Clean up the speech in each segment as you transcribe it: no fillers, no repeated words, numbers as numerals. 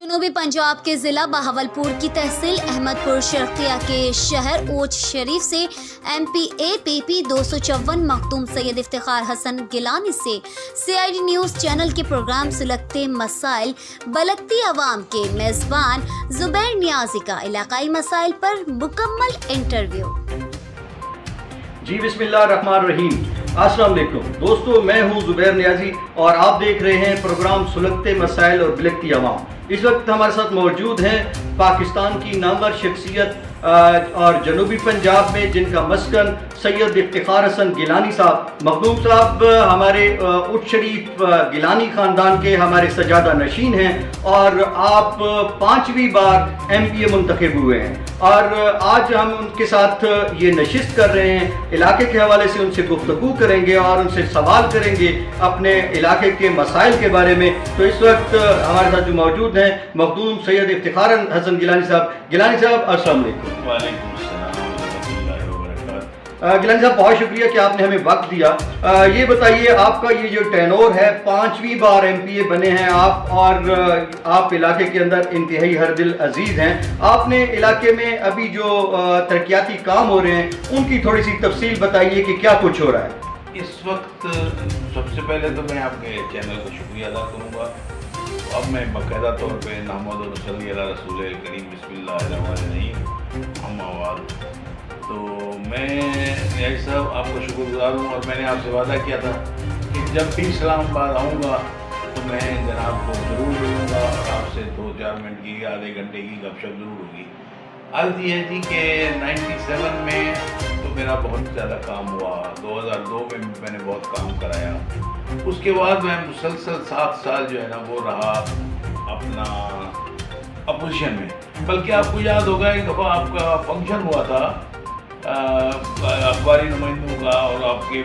جنوبی پنجاب کے ضلع بہاولپور کی تحصیل احمد پور شرقیہ کے شہر اوچ شریف سے MP APP 254 مختوم سید افتخار حسن گیلانی سے CID نیوز چینل کے پروگرام سلگتے مسائل بلکتی عوام کے میزبان زبیر نیازی کا علاقائی مسائل پر مکمل انٹرویو۔ جی بسم اللہ الرحمن الرحیم۔ السلام علیکم دوستو، میں ہوں زبیر نیازی اور آپ دیکھ رہے ہیں پروگرام سلگتے مسائل اور بلکتی عوام۔ اس وقت ہمارے ساتھ موجود ہیں پاکستان کی نامور شخصیت اور جنوبی پنجاب میں جن کا مسکن سید افتخار حسن گیلانی صاحب۔ مخدوم صاحب ہمارے اوچ شریف گیلانی خاندان کے ہمارے سجادہ نشین ہیں اور آپ 5ویں بار MP منتخب ہوئے ہیں، اور آج ہم ان کے ساتھ یہ نشست کر رہے ہیں، علاقے کے حوالے سے ان سے گفتگو کریں گے اور ان سے سوال کریں گے اپنے علاقے کے مسائل کے بارے میں۔ تو اس وقت ہمارے ساتھ جو موجود ہیں مخدوم سید افتخار حسن گیلانی صاحب۔ گیلانی صاحب السلام علیکم۔ وعلیکم السلام ورحمۃ اللہ وبرکاتہ۔ گیلانی صاحب بہت شکریہ کہ آپ نے ہمیں وقت دیا۔ یہ بتائیے، آپ کا یہ جو ٹینور ہے، 5ویں بار MPA بنے ہیں آپ، اور آپ علاقے کے اندر انتہائی ہر دل عزیز ہیں۔ آپ نے علاقے میں ابھی جو ترقیاتی کام ہو رہے ہیں ان کی تھوڑی سی تفصیل بتائیے کہ کیا کچھ ہو رہا ہے۔ اس وقت سب سے پہلے تو میں آپ کے چینل کو شکریہ ادا کروں گا۔ اب میں باقاعدہ طور پہ نحمد و صلی علی رسول کریم بسم اللہ الرحمن الرحیم اما بعد، تو میں نیازی صاحب آپ کا شکر گزار ہوں، اور میں نے آپ سے وعدہ کیا تھا کہ جب بھی اسلام آباد آؤں گا تو میں جناب کو ضرور ملوں گا اور آپ سے 2-4 منٹ کی آدھے گھنٹے کی گپ شپ ضرور ہوگی۔ عرض یہ ہے جی کہ 97 میں تو میرا بہت زیادہ کام ہوا، 2002 میں نے بہت کام کرایا، اس کے بعد میں مسلسل 7 سال جو ہے نا وہ رہا اپنا اپوزیشن میں۔ بلکہ آپ کو یاد ہوگا ایک دفعہ آپ کا فنکشن ہوا تھا اخباری نمائندوں کا، اور آپ کے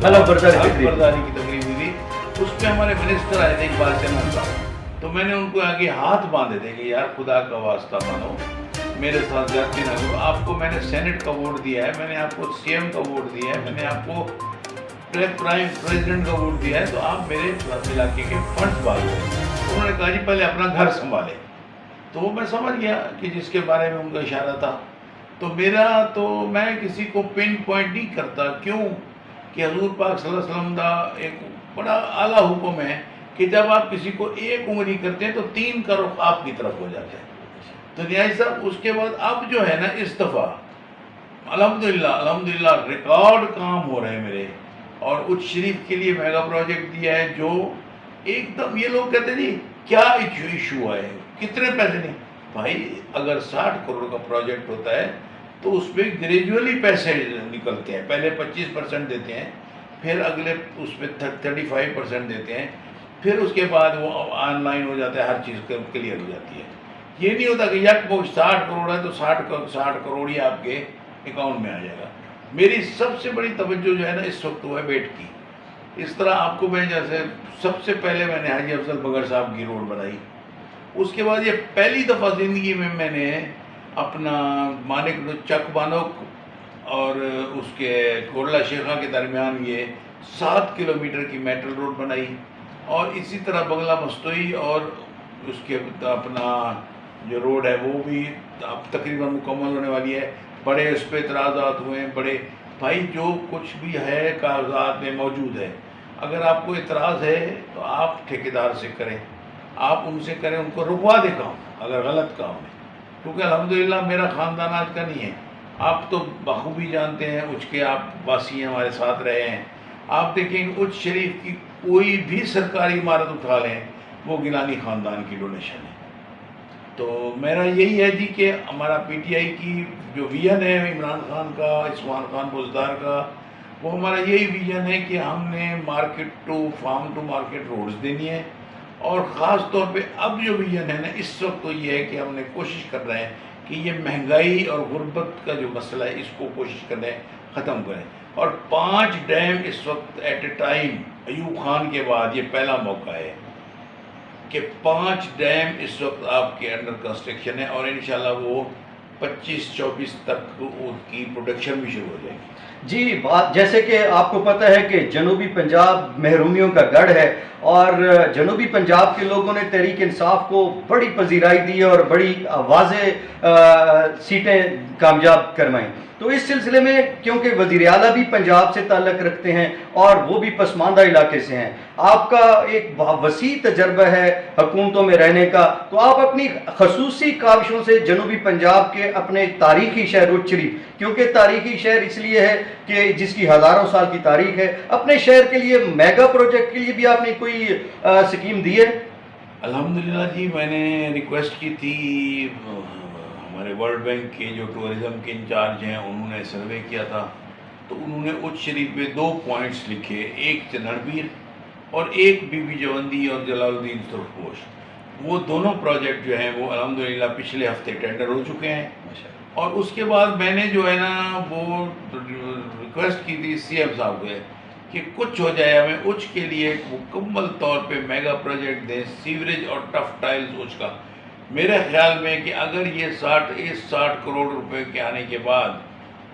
حلف برداری کی تقریب ہوئی تھی، اس میں ہمارے منسٹر آئے تھے اقبال چنن صاحب۔ تو میں نے ان کو آگے ہاتھ باندھے تھے کہ یار خدا کا واسطہ مانو، میرے ساتھ زیادتی نہ کرو، آپ کو میں نے سینٹ کا ووٹ دیا ہے، میں نے آپ کو CM کا ووٹ دیا ہے، میں نے آپ کو پرائم پریزیڈنٹ کا ووٹ دیا ہے، تو آپ میرے علاقے کے فنڈز بھالو۔ انہوں نے کہا جی پہلے اپنا گھر سنبھالے۔ تو وہ میں سمجھ گیا کہ جس کے بارے میں ان کا اشارہ تھا۔ تو میں کسی کو پن پوائنٹ نہیں کرتا، کیوں کہ حضور پاک صلی اللہ علیہ وسلم کا ایک بڑا اعلیٰ حکم ہے کہ جب آپ کسی کو ایک انگلی کرتے ہیں تو 3 کا رخ آپ کی طرف ہو جاتا ہے۔ تو نیازی صاحب اس کے بعد اب جو ہے نا اس دفعہ الحمدللہ ریکارڈ کام ہو رہے ہیں میرے، اور اوچ شریف کے لیے میگا پروجیکٹ دیا ہے جو ایک دم یہ لوگ کہتے ہیں جی کیا ایشو ہے، کتنے پیسے نہیں بھائی، اگر 60 کروڑ کا پروجیکٹ ہوتا ہے تو اس میں گریجولی پیسے نکلتے ہیں، پہلے 25% دیتے ہیں، پھر اگلے اس میں 35% دیتے ہیں، پھر اس کے بعد وہ آن لائن ہو جاتا ہے، ہر چیز کلیئر ہو جاتی ہے۔ یہ نہیں ہوتا کہ یک وہ 60 کروڑ ہے تو 60 کروڑ ہی آپ کے اکاؤنٹ میں آ جائے گا۔ میری سب سے بڑی توجہ جو ہے نا اس وقت وہ ہے بیٹ کی۔ اس طرح آپ کو میں جیسے سب سے پہلے میں نے حاجی افضل بگر صاحب کی روڈ بنائی، اس کے بعد یہ پہلی دفعہ زندگی میں نے اپنا مانک چک بانوک اور اس کے کوڑلا شیخا کے درمیان یہ 7 کلومیٹر کی میٹل روڈ بنائی، اور اسی طرح بنگلہ مستوئی اور اس کے اپنا جو روڈ ہے وہ بھی اب تقریباً مکمل ہونے والی ہے۔ بڑے اس پہ اعتراضات ہوئے ہیں، بڑے بھائی جو کچھ بھی ہے کاغذات میں موجود ہے، اگر آپ کو اعتراض ہے تو آپ ٹھیکیدار سے کریں، آپ ان سے کریں، ان کو رکوا دے کام اگر غلط کام ہے، کیونکہ الحمدللہ میرا خاندان آج کا نہیں ہے، آپ تو بخوبی جانتے ہیں، اوچ کے آپ واسی ہیں، ہمارے ساتھ رہے ہیں، آپ دیکھیں اوچ شریف کی کوئی بھی سرکاری عمارت اٹھا لیں وہ گیلانی خاندان کی ڈونیشن ہے۔ تو میرا یہی ہے جی کہ ہمارا PTI کی جو ویژن ہے عمران خان کا، عثمان خان بزدار کا، وہ ہمارا یہی ویژن ہے کہ ہم نے market to farm to market roads دینی ہے، اور خاص طور پہ اب جو ویژن ہے نا اس وقت تو یہ ہے کہ ہم نے کوشش کر رہے ہیں کہ یہ مہنگائی اور غربت کا جو مسئلہ ہے اس کو کوشش کر رہے ہیں ختم کریں، اور 5 ڈیم اس وقت at a time, Ayub Khan کے بعد یہ پہلا موقع ہے کہ 5 ڈیم اس وقت آپ کے انڈر کنسٹرکشن ہے، اور انشاءاللہ وہ 25-24 تک اس کی پروڈکشن بھی شروع ہو جائے گی۔ جی، بات جیسے کہ آپ کو پتہ ہے کہ جنوبی پنجاب محرومیوں کا گڑھ ہے، اور جنوبی پنجاب کے لوگوں نے تحریک انصاف کو بڑی پذیرائی دی اور بڑی واضح سیٹیں کامیاب کروائیں۔ تو اس سلسلے میں کیونکہ وزیر اعلیٰ بھی پنجاب سے تعلق رکھتے ہیں اور وہ بھی پسماندہ علاقے سے ہیں، آپ کا ایک وسیع تجربہ ہے حکومتوں میں رہنے کا، تو آپ اپنی خصوصی کاوشوں سے جنوبی پنجاب کے اپنے تاریخی شہر اچ شریف، کیونکہ تاریخی شہر اس لیے ہے کہ جس کی ہزاروں سال کی تاریخ ہے، اپنے شہر کے لیے میگا پروجیکٹ کے لیے بھی آپ نے کوئی سکیم دی ہے؟ الحمدللہ جی، میں نے ریکویسٹ کی تھی، ہمارے ورلڈ بینک کے جو ٹورزم کے انچارج ہیں انہوں نے سروے کیا تھا، تو انہوں نے اچ شریف میں 2 پوائنٹس لکھے، ایک چنڑبیر اور ایک بی بی جوندی اور جلال الدین سرخپوش۔ وہ دونوں پروجیکٹ جو ہیں وہ الحمدللہ پچھلے ہفتے ٹینڈر ہو چکے ہیں، اور اس کے بعد میں نے جو ہے نا وہ ریکویسٹ کی تھی سی ایم صاحب سے کہ کچھ ہو جائے، ہمیں اچ کے لیے ایک مکمل طور پہ میگا پروجیکٹ دیں، سیوریج اور ٹف ٹائلز اچ کا۔ میرے خیال میں کہ اگر یہ 60 کروڑ روپے کے آنے کے بعد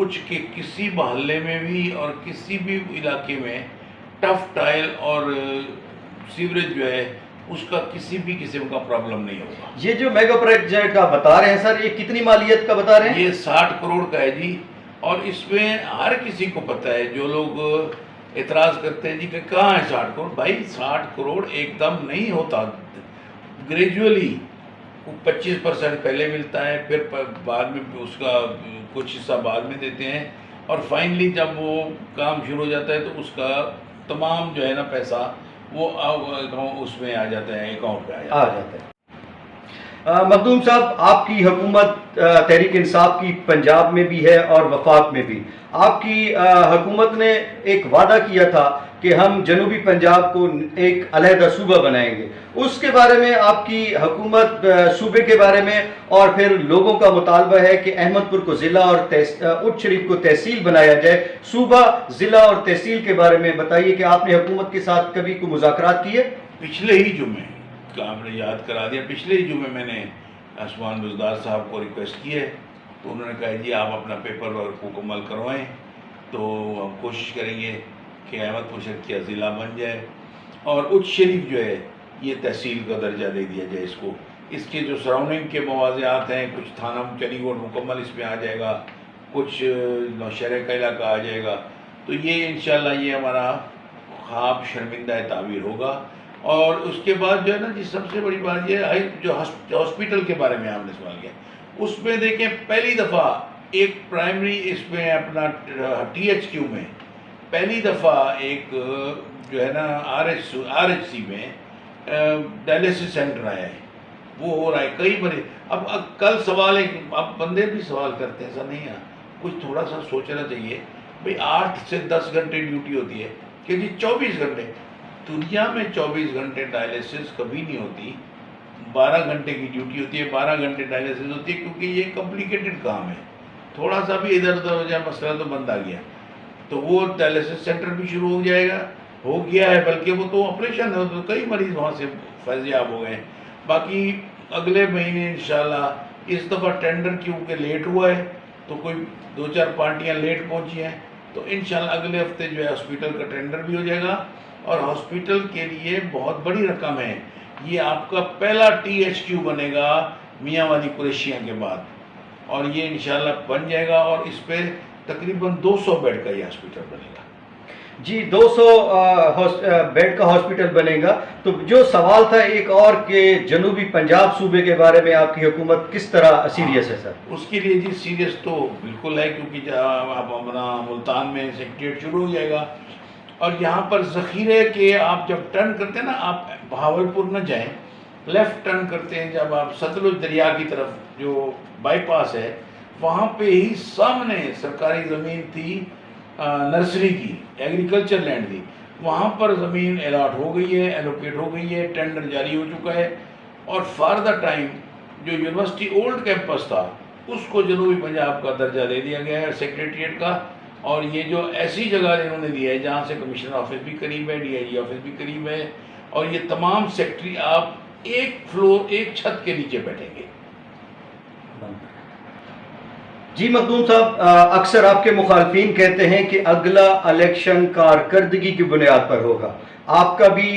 اچ کے کسی محلے میں بھی اور کسی بھی علاقے میں ٹف ٹائل اور سیوریج جو ہے اس کا کسی بھی قسم کا پرابلم نہیں ہوگا۔ یہ جو میگا پروجیکٹ آپ بتا رہے ہیں سر، یہ کتنی مالیت کا بتا رہے ہیں؟ یہ 60 کروڑ کا ہے جی، اور اس میں ہر کسی کو پتہ ہے، جو لوگ اعتراض کرتے ہیں جی کہ کہاں ہے 60 کروڑ، بھائی 60 کروڑ ایک دم نہیں ہوتا، گریجولی 25% پہلے ملتا ہے، پھر بعد میں اس کا کچھ حصہ بعد میں دیتے ہیں، اور فائنلی جب وہ کام شروع ہو جاتا ہے تو اس کا تمام جو ہے نا پیسہ وہ اس میں آ جاتا ہے، اکاؤنٹ پہ آ جاتا ہے۔ مخدوم صاحب، آپ کی حکومت تحریک انصاف کی پنجاب میں بھی ہے اور وفاق میں بھی، آپ کی حکومت نے ایک وعدہ کیا تھا کہ ہم جنوبی پنجاب کو ایک علیحدہ صوبہ بنائیں گے، اس کے بارے میں آپ کی حکومت صوبے کے بارے میں، اور پھر لوگوں کا مطالبہ ہے کہ احمد پور کو ضلع اور اچ شریف کو تحصیل بنایا جائے، صوبہ، ضلع اور تحصیل کے بارے میں بتائیے کہ آپ نے حکومت کے ساتھ کبھی کوئی مذاکرات کیے؟ پچھلے ہی جمعے کا آپ نے یاد کرا دیا، پچھلے ہی جمعے میں نے عثمان بزدار صاحب کو ریکویسٹ کی ہے، تو انہوں نے کہا جی آپ اپنا پیپر ورک مکمل کروائیں، تو ہم کوشش کریں گے کہ احمد پور شرقیہ ضلع بن جائے، اور اچ شریف جو ہے یہ تحصیل کا درجہ دے دیا جائے اس کو۔ اس کے جو سراؤنڈنگ کے مواضعات ہیں، کچھ تھانہ چنی گوڑ مکمل اس میں آ جائے گا، کچھ نوشہرہ کا علاقہ آ جائے گا، تو یہ انشاءاللہ یہ ہمارا خواب شرمندہ تعبیر ہوگا۔ اور اس کے بعد جو ہے نا جی سب سے بڑی بات یہ ہے، جو ہاسپٹل کے بارے میں آپ نے سوال کیا، اس میں دیکھیں پہلی دفعہ ایک پرائمری اس میں اپنا ٹی ایچ کیو میں پہلی دفعہ ایک جو ہے نا آر ایچ سی میں ڈائلیسس سینٹر آیا ہے، وہ ہو رہا ہے کئی بڑے۔ اب کل سوال ایک، اب بندے بھی سوال کرتے ہیں ایسا نہیں ہے، کچھ تھوڑا سا سوچنا چاہیے بھئی 8 سے 10 گھنٹے ڈیوٹی ہوتی ہے کہ جی 24 گھنٹے، دنیا میں 24 گھنٹے ڈائلیسس کبھی نہیں ہوتی، 12 گھنٹے کی ڈیوٹی ہوتی ہے، 12 گھنٹے ڈائلیسس ہوتی ہے، کیونکہ یہ کمپلیکیٹڈ کام ہے، تھوڑا سا بھی ادھر ادھر ہو جائے مسئلہ تو بند آ گیا۔ تو وہ ڈائلیسس سینٹر بھی شروع ہو جائے گا، ہو گیا ہے، بلکہ وہ تو آپریشن ہے، تو کئی مریض وہاں سے فیض یاب ہو گئے ہیں۔ باقی اگلے مہینے انشاءاللہ، اس دفعہ ٹینڈر کیونکہ لیٹ ہوا ہے تو کوئی 2-4 پارٹیاں لیٹ پہنچی ہیں، تو انشاءاللہ اگلے ہفتے جو ہے ہاسپٹل کا ٹینڈر بھی ہو جائے گا، اور ہاسپٹل کے لیے بہت بڑی رقم ہے، یہ آپ کا پہلا ٹی ایچ کیو بنے گا میاں والی قریشیاں کے بعد، اور یہ انشاءاللہ بن جائے گا، اور اس پہ تقریباً 200 بیڈ کا یہ ہاسپٹل بنے گا۔ جی 200 بیڈ کا ہاسپٹل بنے گا۔ تو جو سوال تھا ایک اور کہ جنوبی پنجاب صوبے کے بارے میں آپ کی حکومت کس طرح سیریس ہے سر؟ اس کے لیے جی سیریس تو بالکل ہے، کیونکہ اب اپنا ملتان میں سیکریٹریٹ شروع ہو جائے گا، اور یہاں پر ذخیرے کے آپ جب ٹرن کرتے ہیں نا، آپ بہاولپور نہ جائیں، لیفٹ ٹرن کرتے ہیں جب آپ ستلج دریا کی طرف جو بائی پاس ہے، وہاں پہ ہی سامنے سرکاری زمین تھی نرسری کی، ایگریکلچر لینڈ تھی، وہاں پر زمین الاٹ ہو گئی ہے، ایلوکیٹ ہو گئی ہے، ٹینڈر جاری ہو چکا ہے، اور فار دا ٹائم جو یونیورسٹی اولڈ کیمپس تھا اس کو جنوبی پنجاب کا درجہ دے دیا گیا ہے سیکریٹریٹ کا، اور یہ جو ایسی جگہ انہوں نے دی ہے جہاں سے کمشنر آفس بھی قریب ہے، ڈی آئی جی آفس بھی قریب ہے، اور یہ تمام سیکٹری آپ ایک فلور ایک چھت کے نیچے بیٹھیں گے۔ جی مخدوم صاحب، اکثر آپ کے مخالفین کہتے ہیں کہ اگلا الیکشن کارکردگی کی بنیاد پر ہوگا. آپ کا بھی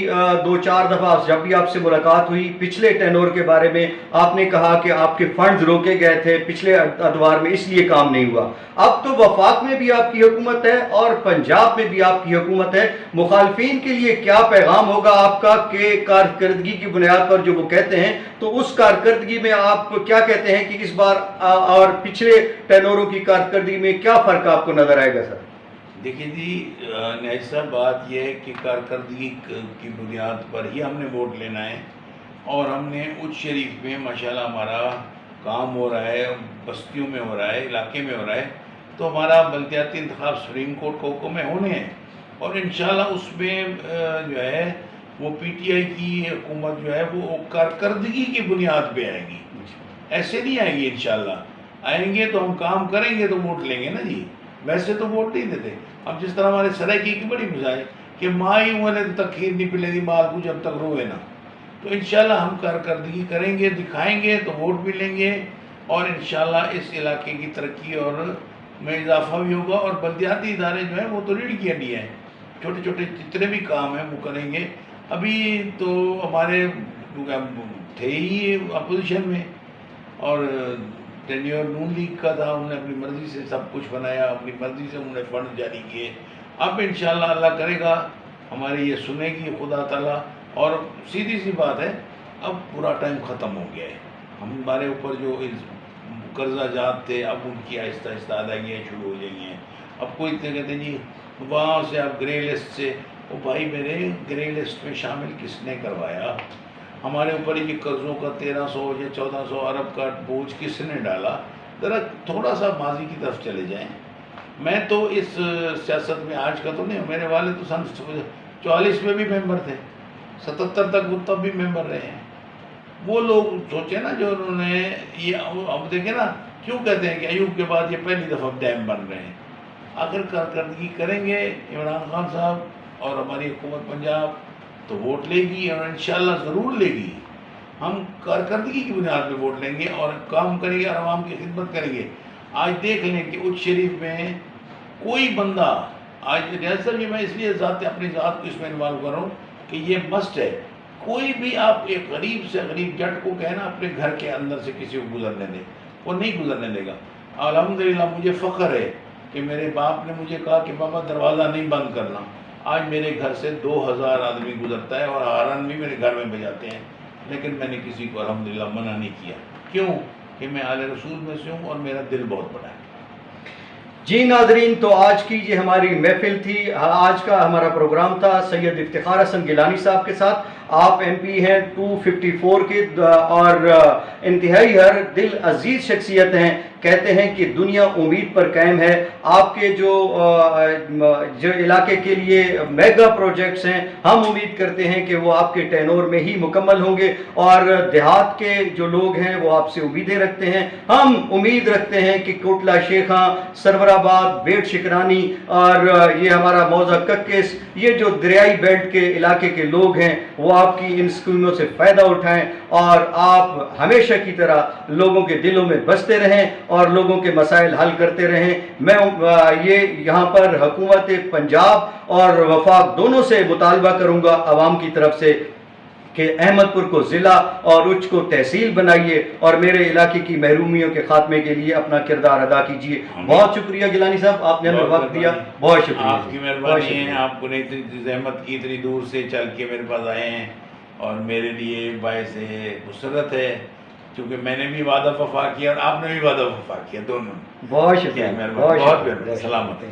2-4 دفعہ جب بھی آپ سے ملاقات ہوئی پچھلے ٹینور کے بارے میں آپ نے کہا کہ آپ کے فنڈز روکے گئے تھے پچھلے ادوار میں، اس لیے کام نہیں ہوا. اب تو وفاق میں بھی آپ کی حکومت ہے اور پنجاب میں بھی آپ کی حکومت ہے. مخالفین کے لیے کیا پیغام ہوگا آپ کا کہ کارکردگی کی بنیاد پر جو وہ کہتے ہیں، تو اس کارکردگی میں آپ کیا کہتے ہیں کہ اس بار اور پچھلے ٹینوروں کی کارکردگی میں کیا فرق آپ کو نظر آئے گا سر؟ دیکھیے جی نیاز صاحب، بات یہ ہے کہ کارکردگی کی بنیاد پر ہی ہم نے ووٹ لینا ہے، اور ہم نے اچ شریف میں ماشاءاللہ ہمارا کام ہو رہا ہے، بستیوں میں ہو رہا ہے، علاقے میں ہو رہا ہے. تو ہمارا بلدیاتی انتخاب سپریم کورٹ کو حکم میں ہونے ہیں، اور انشاءاللہ اس میں جو ہے وہ پی ٹی آئی کی حکومت جو ہے وہ کارکردگی کی بنیاد پہ آئے گی. ایسے نہیں آئے گی، انشاءاللہ آئیں گے تو ہم کام کریں گے تو ووٹ لیں گے نا جی. ویسے تو ووٹ نہیں دیتے. اب جس طرح ہمارے سرائکی کی بڑی مثال ہے کہ ماں ہی ہونے تو تخیر نہیں پلے دی مال کو جب تک روئے نا. تو انشاءاللہ ہم کارکردگی کریں گے، دکھائیں گے تو ووٹ بھی لیں گے، اور انشاءاللہ اس علاقے کی ترقی اور میں اضافہ بھی ہوگا. اور بلدیاتی ادارے جو ہیں وہ تو ریڑھ کی ہڈی ہیں، چھوٹے چھوٹے جتنے بھی کام ہیں وہ کریں گے. ابھی تو ہمارے تھے ہی اپوزیشن میں، اور ٹینیور نون لیگ کا تھا، انہوں نے اپنی مرضی سے سب کچھ بنایا، اپنی مرضی سے انہوں نے فنڈ جاری کیے. اب انشاءاللہ اللہ کرے گا ہماری یہ سنے گی خدا تعالیٰ. اور سیدھی سی بات ہے، اب پورا ٹائم ختم ہو گیا ہے. ہمارے اوپر جو قرضہ جات تھے اب ان کی آہستہ آہستہ ادائیگیاں شروع ہو جائیں ہیں. اب کوئی کہتے ہیں جی وہاں سے آپ گرے لسٹ سے، وہ بھائی میرے گرے لسٹ میں شامل کس نے کروایا؟ ہمارے اوپر یہ قرضوں کا 1300 یا 1400 ارب کا بوجھ کس نے ڈالا؟ ذرا تھوڑا سا ماضی کی طرف چلے جائیں. میں تو اس سیاست میں آج کا تو نہیں ہوں، میرے والد تو سن 44 میں بھی ممبر تھے، 77 تک وہ تب بھی ممبر رہے ہیں. وہ لوگ سوچیں نا جو انہوں نے یہ، اب دیکھیں نا کیوں کہتے ہیں کہ ایوب کے بعد یہ پہلی دفعہ ڈیم بن رہے ہیں. آخر کارکردگی کریں گے عمران خان صاحب اور ہماری حکومت پنجاب تو ووٹ لے گی، اور انشاءاللہ ضرور لے گی. ہم کارکردگی کی بنیاد پہ ووٹ لیں گے اور کام کریں گے اور عوام کی خدمت کریں گے. آج دیکھ لیں کہ اچ شریف میں کوئی بندہ، آج ریاض صاحب یہ میں اس لیے اپنی ذات کو اس میں انوالو کر رہا ہوں کہ یہ مسٹ ہے، کوئی بھی آپ ایک غریب سے غریب جٹ کو کہنا اپنے گھر کے اندر سے کسی کو گزرنے دے، وہ نہیں گزرنے دے گا. الحمدللہ مجھے فخر ہے کہ میرے باپ نے مجھے کہا کہ بابا دروازہ نہیں بند کرنا. آج میرے گھر سے 2000 آدمی گزرتا ہے اور ہارن بھی میرے گھر میں بجاتے ہیں، لیکن میں نے کسی کو الحمدللہ منع نہیں کیا. کیوں؟ کہ میں آل رسول میں سے ہوں اور میرا دل بہت بڑا ہے. جی ناظرین، تو آج کی یہ ہماری محفل تھی، آج کا ہمارا پروگرام تھا سید افتخار حسن گیلانی صاحب کے ساتھ. آپ ایم پی ہیں 254 کے اور انتہائی ہر دل عزیز شخصیت ہیں. کہتے ہیں کہ دنیا امید پر قائم ہے. آپ کے جو علاقے کے لیے میگا پروجیکٹس ہیں، ہم امید کرتے ہیں کہ وہ آپ کے ٹینور میں ہی مکمل ہوں گے، اور دیہات کے جو لوگ ہیں وہ آپ سے امیدیں رکھتے ہیں. ہم امید رکھتے ہیں کہ کوٹلہ شیخاں، سرور آباد، بیٹ شکرانی اور یہ ہمارا موضع ککس، یہ جو دریائی بیلٹ کے علاقے کے لوگ ہیں وہ آپ کی ان اسکیموں سے فائدہ اٹھائیں، اور آپ ہمیشہ کی طرح لوگوں کے دلوں میں بستے رہیں اور لوگوں کے مسائل حل کرتے رہیں. میں یہ یہاں پر حکومت پنجاب اور وفاق دونوں سے مطالبہ کروں گا عوام کی طرف سے کہ احمد پور کو ضلع اور اچ کو تحصیل بنائیے اور میرے علاقے کی محرومیوں کے خاتمے کے لیے اپنا کردار ادا کیجیے. بہت شکریہ گیلانی صاحب، آپ نے ہمیں وقت دیا، بہت شکریہ. آپ کی مہربانی ہے، آپ کو اتنی زحمت کی، اتنی دور سے چل کے میرے پاس آئے ہیں، اور میرے لیے باعث مسرت ہے کیونکہ میں نے بھی وعدہ وفا کیا اور آپ نے بھی وعدہ وفا کیا، دونوں. بہت شکریہ، بہت سلامت.